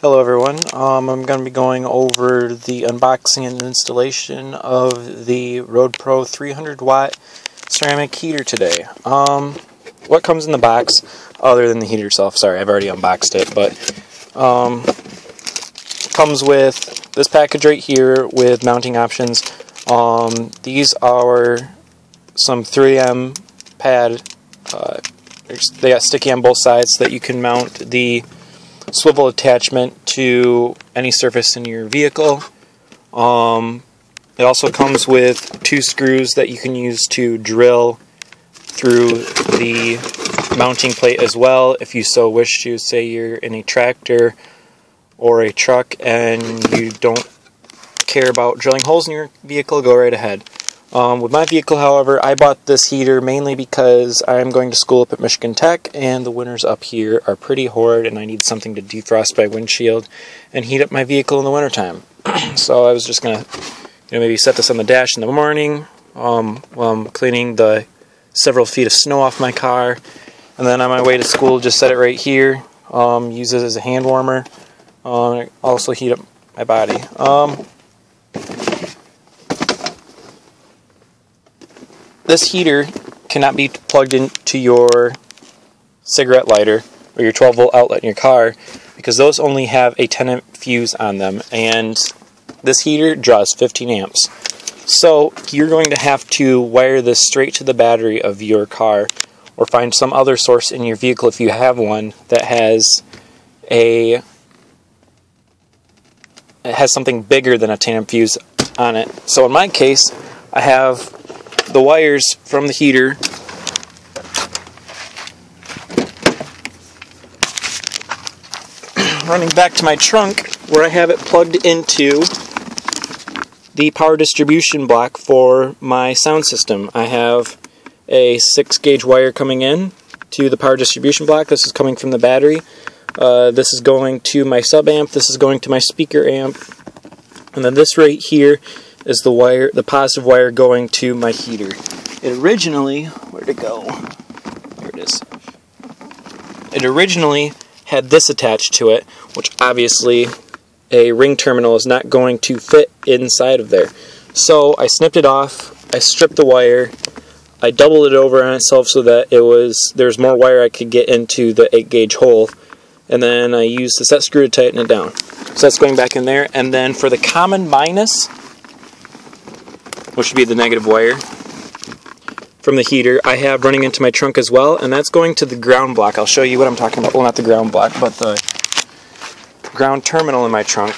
Hello everyone, I'm going to be going over the unboxing and installation of the RoadPro 300 watt ceramic heater today. What comes in the box other than the heater itself? Sorry, I've already unboxed it, but comes with this package right here with mounting options. These are some 3M pad. They got sticky on both sides so that you can mount the swivel attachment to any surface in your vehicle. It also comes with 2 screws that you can use to drill through the mounting plate as well if you so wish to. Say you're in a tractor or a truck and you don't care about drilling holes in your vehicle, go right ahead. With my vehicle, however, I bought this heater mainly because I'm going to school up at Michigan Tech, and the winters up here are pretty horrid, and I need something to defrost my windshield and heat up my vehicle in the wintertime. So I was just going to maybe set this on the dash in the morning while I'm cleaning the several feet of snow off my car, and then on my way to school just set it right here, use it as a hand warmer, also heat up my body. This heater cannot be plugged into your cigarette lighter or your 12-volt outlet in your car because those only have a 10-amp fuse on them, and this heater draws 15 amps. So you're going to have to wire this straight to the battery of your car or find some other source in your vehicle if you have one that has something bigger than a 10-amp fuse on it. So in my case, I have the wires from the heater running back to my trunk where I have it plugged into the power distribution block for my sound system. I have a 6-gauge wire coming in to the power distribution block. This is coming from the battery. This is going to my sub amp. This is going to my speaker amp. And then this right here is the positive wire going to my heater. It originally, where'd it go? There it is. It originally had this attached to it, which obviously a ring terminal is not going to fit inside of there. So I snipped it off, I stripped the wire, I doubled it over on itself so that there's more wire I could get into the 8-gauge hole, and then I used the set screw to tighten it down. So that's going back in there, and then for the common minus, which would be the negative wire from the heater, I have running into my trunk as well, and that's going to the ground block. I'll show you what I'm talking about. Well, not the ground block, but the ground terminal in my trunk.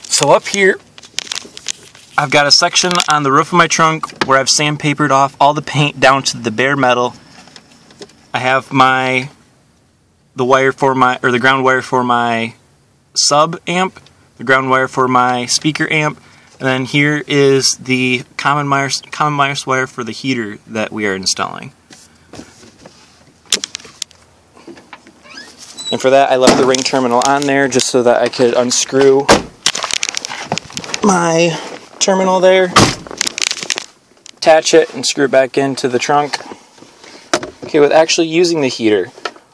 So up here, I've got a section on the roof of my trunk where I've sandpapered off all the paint down to the bare metal. I have the ground wire for my sub amp, the ground wire for my speaker amp, and then here is the common minus wire for the heater that we are installing. And for that, I left the ring terminal on there just so that I could unscrew my terminal there, attach it, and screw it back into the trunk. Okay, with actually using the heater,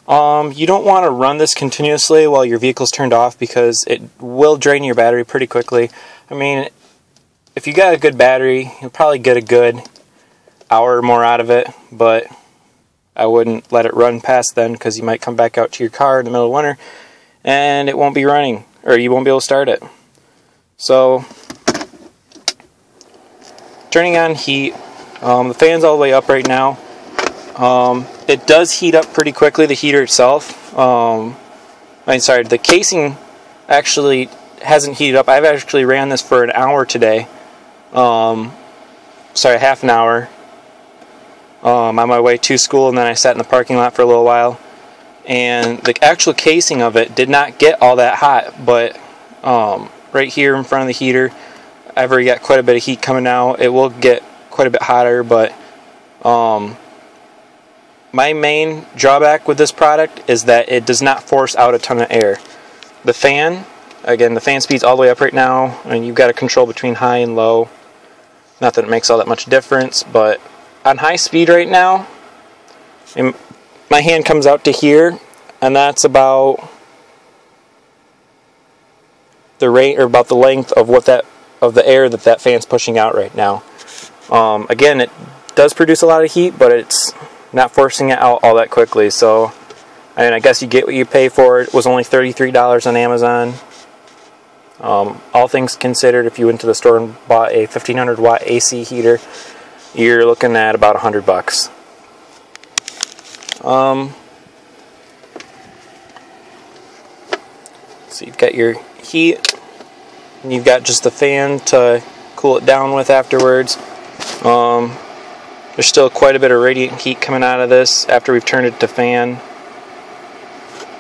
you don't want to run this continuously while your vehicle's turned off because it will drain your battery pretty quickly. I mean, if you got a good battery, you'll probably get a good hour or more out of it, but I wouldn't let it run past then because you might come back out to your car in the middle of winter and it won't be running, or you won't be able to start it. So, turning on heat, the fan's all the way up right now. It does heat up pretty quickly, the heater itself. The casing actually hasn't heated up. I've actually ran this for an hour today. Half an hour. On my way to school, and then I sat in the parking lot for a little while. And the actual casing of it did not get all that hot, but right here in front of the heater, I've already got quite a bit of heat coming out. It will get quite a bit hotter, but my main drawback with this product is that it does not force out a ton of air. The fan, again, the fan speed's all the way up right now, and you've got to control between high and low. Not that it makes all that much difference, but on high speed right now, and my hand comes out to here, and that's about the rate, or about the length of the air that fan's pushing out right now. Again, it does produce a lot of heat, but it's not forcing it out all that quickly. So, I mean, I guess you get what you pay for. It was only $33 on Amazon. All things considered, if you went to the store and bought a 1500 watt AC heater, you're looking at about $100. So you've got your heat, and you've got just the fan to cool it down with afterwards. There's still quite a bit of radiant heat coming out of this after we've turned it to fan.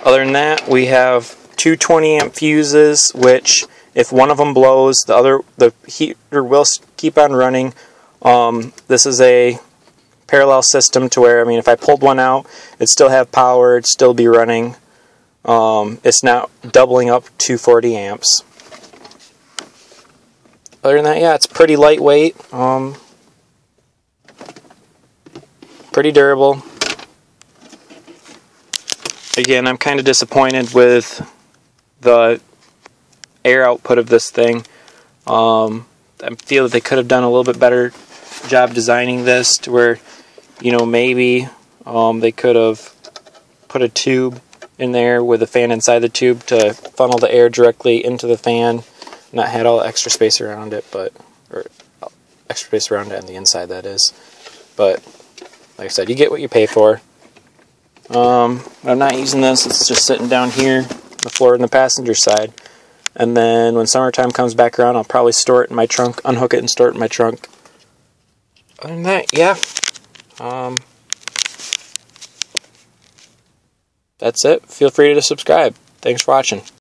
Other than that, we have two 20 amp fuses, which if one of them blows, the heater will keep on running. This is a parallel system to where, I mean, if I pulled one out, it'd still have power, it'd still be running. It's now doubling up to 40 amps. Other than that, yeah, it's pretty lightweight, pretty durable. Again, I'm kind of disappointed with the air output of this thing. I feel that they could have done a little bit better job designing this to where, you know, maybe they could have put a tube in there with a fan inside the tube to funnel the air directly into the fan, not had all the extra space around it, or extra space around it on the inside, that is. But like I said, you get what you pay for. I'm not using this, it's just sitting down here on the floor in the passenger side. And then when summertime comes back around, I'll probably store it in my trunk, unhook it and store it in my trunk. Other than that, yeah. That's it. Feel free to subscribe. Thanks for watching.